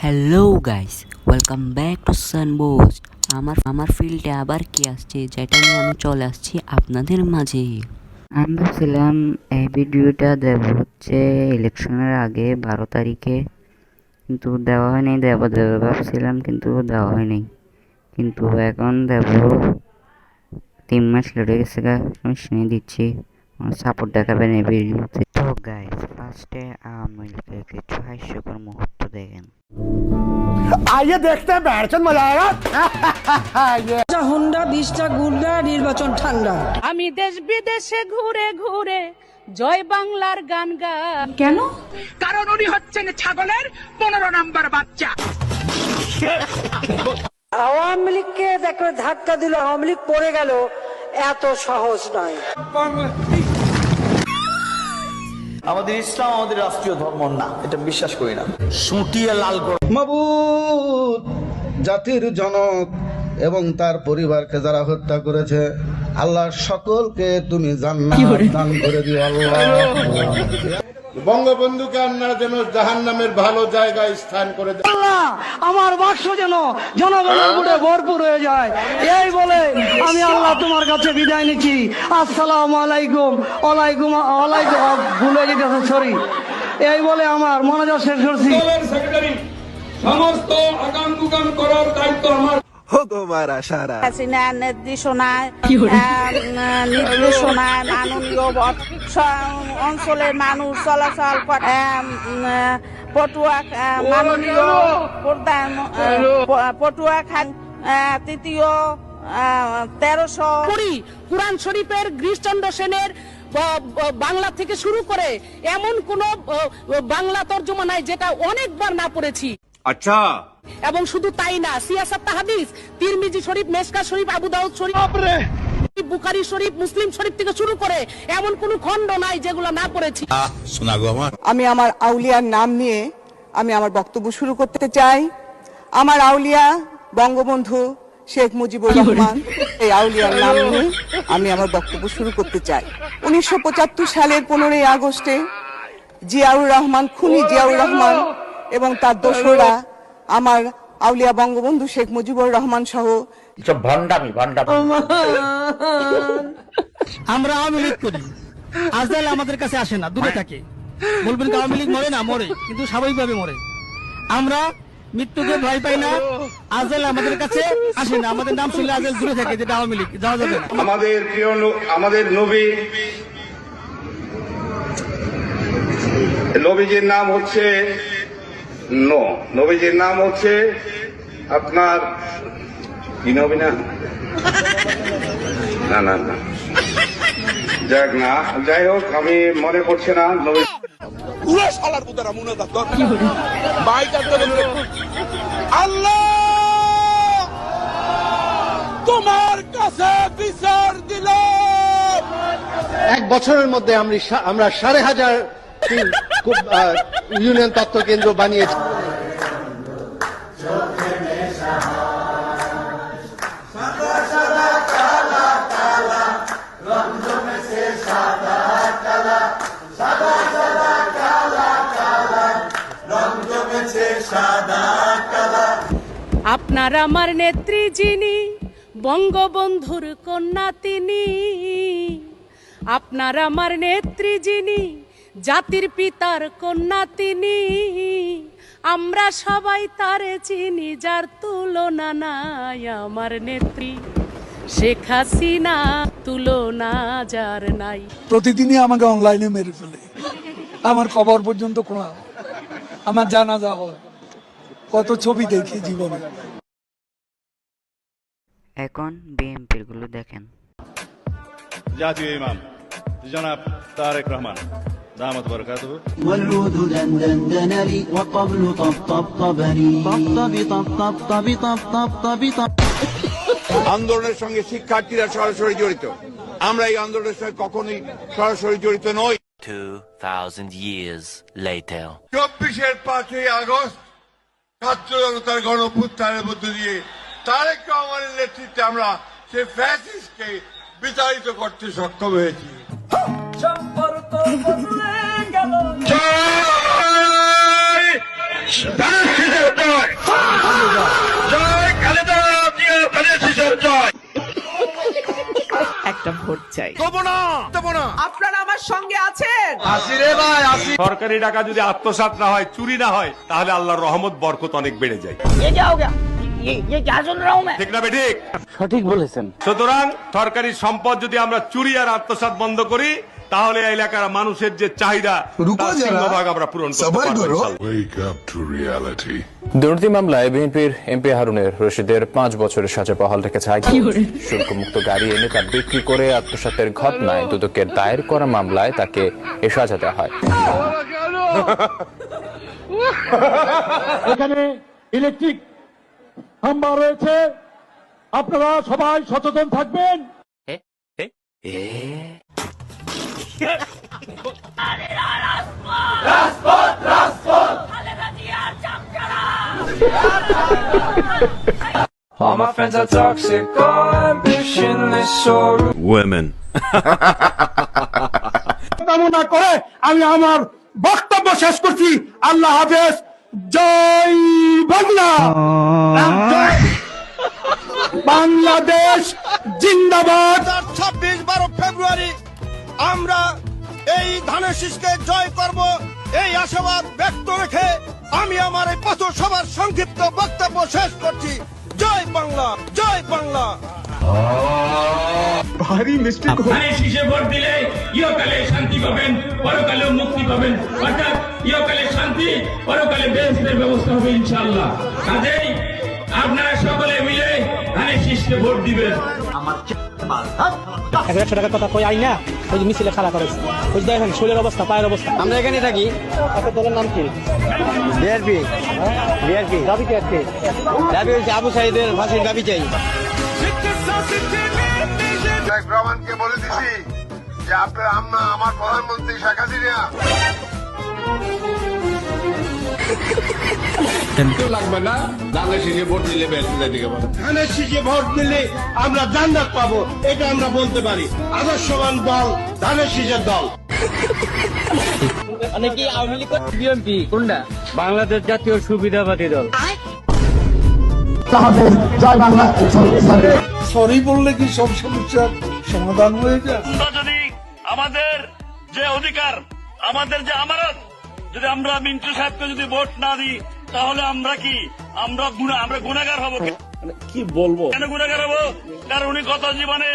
Hello guys, welcome back to Sunboost. আমার ফিল্ডে আবার কি আসছে যেটা নিয়ে আমি চলে আসছি আপনাদের মাঝে। আমি ভাবছিলাম এই ভিডিওটা দেব হচ্ছে ইলেকশনের আগে 12 তারিখে, কিন্তু দেওয়া হয়নি। দেব ভাবছিলাম কিন্তু দেওয়া হয়নি, কিন্তু এখন দেব। 3 মাস লেট হয়ে গেছে, আমি শুনে দিচ্ছি, সাপোর্ট দেখাবেন এই ভিডিওতে। তো গাইস, ফার্স্টে আওয়ামী লীগের কিছু হাস্যকর মুহূর্ত দেখেন। आइए देखते हैं बैठचंद मजा आएगा। হুন্ডা 20টা গুন্ডা নির্বাচন ঠান্ডা। আমি দেশ বিদেশে ঘুরে ঘুরে জয় বাংলার গান গান। কেন? কারণ উনি হচ্ছেন ছাগলের 15 নম্বর বাচ্চা। আওয়ামী লীগকে দেখো ধাক্কা দিল, আওয়ামী লীগ পড়ে গেল, এত সহজ নয়। আমাদের ইসলাম আমাদের রাষ্ট্রীয় ধর্ম না, এটা বিশ্বাস করি না। সুটিয়ে লাল করে মাবুদ, জাতির জনক এবং তার পরিবারকে যারা হত্যা করেছে, আল্লাহ সকলকে তুমি জান্নাত দান করে দিও আল্লাহ। বঙ্গবন্ধুকে আপনারা যেন জাহান্নামের ভালো জায়গায় স্থান করে দেন। আল্লাহ, আমার বাক্স যেন জনগণের উপরে ভরপুর হয়ে যায়, এই বলে আমি আল্লাহ তোমার কাছে বিদায় নিচ্ছি। আসসালামু আলাইকুম। ওয়ালাইকুম ওয়ালাইকুম, ভুলে যেতেছে, সরি। এই বলে আমার মনোযোগ শেষ করছি। সমস্ত আগাম দুগাম করার দায়িত্ব আমার। হাসিনা নির্দেশনায় মাননীয় অঞ্চলের মানুষ চলাচল করে। পটুয়া মাননীয় প্রধান পটুয়া খান তৃতীয় 1300 কুরআন শরীফের গিরিশচন্দ্র সেনের বাংলা থেকে শুরু করে এমন কোন বাংলা তর্জমা নাই যেটা অনেকবার না পড়েছি। আচ্ছা, এবং শুধু তাই না, সিয়াসাত হাদিস, তিরমিজি শরীফ, মেশকা শরীফ, আবু দাউদ শরীফ, বুখারী শরীফ, মুসলিম শরীফ থেকে শুরু করে এমন কোন খণ্ড নাই যেগুলো না পড়েছি। আমি আমার আউলিয়ার নাম নিয়ে আমি আমার বক্তব্য শুরু করতে চাই। আমার আউলিয়া বঙ্গবন্ধু শেখ মুজিবুর রহমান, এই আউলিয়ার নাম নিয়ে আমি আমার বক্তব্য শুরু করতে চাই। 1975 সালের 15ই আগস্টে জিয়াউর রহমান, খুনি জিয়াউর রহমান এবং তার দোসররা আমার আউলিয়া বঙ্গবন্ধু শেখ মুজিবুর রহমান সহ আমরা আওয়ামী লীগ করি, আজরাইল আমাদের কাছে আসে না, দূরে থাকে। বলবেন আওয়ামী লীগ মরে না, মরে, কিন্তু স্বাভাবিকভাবে মরে। আমরা মৃত্যুকে ভয় পাই না, আজরাইল আমাদের কাছে আসে না, আমাদের নাম শুনলে আজরাইল দূরে থাকে, যেটা আওয়ামী লীগ যাওয়া যাবে না। আমাদের প্রিয় আমাদের নবীজির নাম হচ্ছে নবীজির নাম হচ্ছে আপনার কি নবী না না না না যাক না, যাই হোক, আমি মনে করছি না নবী। আল্লাহ তোমার কাছে বিচার দিল। 1 বছরের মধ্যে আমরা 5,500 ইউনিয়ন তত্ত্ব কেন্দ্র বানিয়েছি। আপনার আমার নেত্রী যিনি, বঙ্গবন্ধুর কন্যা তিনি। আপনার আমার নেত্রী যিনি, জাতির পিতার কন্যা তিনি। আমরা সবাই তারে চিনি, যার তুলনা নাই। আমার নেত্রী শেখ হাসিনা, তুলনা যার নাই। প্রতিদিনই আমাকে অনলাইনে মেরে ফেলে, আমার কবর পর্যন্ত খোঁড়া, আমার জানাজা হয়, কত ছবি দেখি জীবনে। এখন বিএনপির গুলো দেখেন। জাতীয় ইমাম জনাব তারেক রহমান দামাত বরকাতুহু। والعود دندن لي والطبل طبطبني طبطبي طبطبي طب. আন্দোলনের সঙ্গে শিক্ষার্থীরা সরাসরি জড়িত, আমরা এই আন্দোলনের সঙ্গে কখনোই সরাসরি জড়িত নই। 2000 years later. 24-এর 5ই আগস্ট ছাত্র জনতার গণঅভ্যুত্থানের মধ্য দিয়ে তারেক রহমানের নেতৃত্বে আমরা সেই ফ্যাসিস্টকে বিতাড়িত করতে সক্ষম হয়েছি। সম্পর্ক বদলে গেল। জয়, জয় খালেদা জিয়া, ধানের শীষের জয়। একটা ভোট চাই। আপনারা আমার সঙ্গে আছেন? সরকারি টাকা যদি আত্মসাৎ না হয়, চুরি না হয়, তাহলে আল্লাহর রহমত বরকত অনেক বেড়ে যায়। ঠিক না বেঠিক? সঠিক বলেছেন। সুতরাং সরকারি সম্পদ যদি আমরা চুরি আর আত্মসাৎ বন্ধ করি, তাহলে এই এলাকার মানুষের যে চাহিদা তার সিংহভাগ আমরা পূরণ করতে পারবো ইনশাআল্লাহ। দুর্নীতি মামলায় বিএনপির এমপি হারুনের রশিদের 5 বছরের সাজা বহাল রেখেছে হাইকোর্ট। শুল্কমুক্ত গাড়ি এনে তা বিক্রি করে আত্মসাতের ঘটনায় দুদকের দায়ের করা মামলায় তাকে এ সাজা দেওয়া হয়। এখানে ইলেকট্রিক খাম্বা রয়েছে, আপনারা সবাই সচেতন থাকবেন। All my friends are toxic, all ambitionless, so women. কামনা করে আমি আমার বক্তব্য শেষ করছি। আল্লাহ হাফেজ। জয় বাংলা, বাংলাদেশ জিন্দাবাদ। 26-12 ফেব্রুয়ারি আমরা এই ধানের শীষকে জয় করব, এই আশাবাদ ব্যক্ত রেখে আমি আমার এই পথসভার সংক্ষিপ্ত বক্তব্য শেষ করছি। জয় বাংলা, জয় বাংলা। ভারী মিষ্টি ধানের শীষে ভোট দিলে ইহকালে শান্তি পাবেন, পরকালে মুক্তি পাবেন। অর্থাৎ ইহকালে শান্তি, পরকালে বেহেশতের ব্যবস্থা হবে ইনশাআল্লাহ। কাজেই আপনারা সকলে মিলে ধানের শীষকে ভোট দিবেন। 100 টাকার কথা কই আই না, ওই যে মিছিলে খাড়া করেছে, ওই যে দেখেন শরীরের অবস্থা, পায়ের অবস্থা। আমরা এখানে থাকি। আপনার দলের নাম কি? বিআরপি। বিআরপি দাবি কি আছে? দাবি হচ্ছে আবু সাইদের ফাঁসির দাবি চাই। রহমানকে বলে দিছি যে আপনার আমার প্রধানমন্ত্রী শেখ হাসিনা লাগবে না। ধানের শীষে ভোট দিলে ধানের শীষে ভোট দিলে আমরা জান্নাত পাবো, এটা আমরা বলতে পারি। আদর্শবান দল ধানের শীষের দল। মানে কি আওয়ামী লীগ, বিএনপি কোনটা? বাংলাদেশ জাতীয় সুবিধাবাদী দল। জয় বাংলা। সরি বললে কি সব সমস্যার সমাধান হয়ে যায়? আমরা যদি আমাদের যে অধিকার, আমাদের যে আমানত, যদি আমরা মিন্টু সাহেবকে যদি ভোট না দিই, তাহলে আমরা কি আমরা গুনাহগার হব? কি বলবো? কেন গুনাহগার হব? কারণ উনি গত জীবনে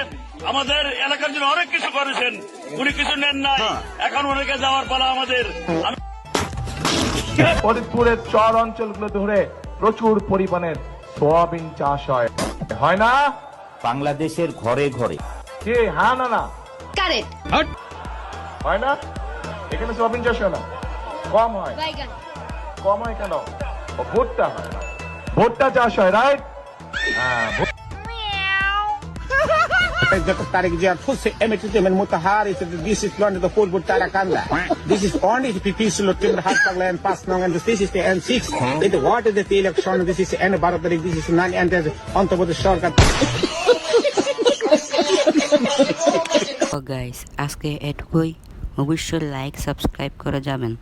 আমাদের এলাকার জন্য অনেক কিছু করেছেন, উনি কিছু নেন নাই। এখন ওনাকে যাওয়ার পালা আমাদের। ফরিদপুরের চর অঞ্চলগুলো ধরে প্রচুর পরিমাণে সোয়াবিন চাষ হয় না? বাংলাদেশের ঘরে ঘরে। কি? হ্যাঁ না না কারেক্ট। হয় না? এখানে সোয়াবিন চাষ হয় না? কম হয়। কম হয় কেন? ভুট্টা হয় না, ভুট্টা চাষ হয়, রাইট? হ্যাঁ। Tariq Jiyad Hussein emitted Mutahari said this is one of the four Tarakanda. This is only the peaceful Timber Hatpagla and Pasnong, and this is the N6. It what is the election? This is N Baratari, this is non and on top of the shortcut. Guys আজকে এটুকুই। অবশ্যই like subscribe করে যাবেন।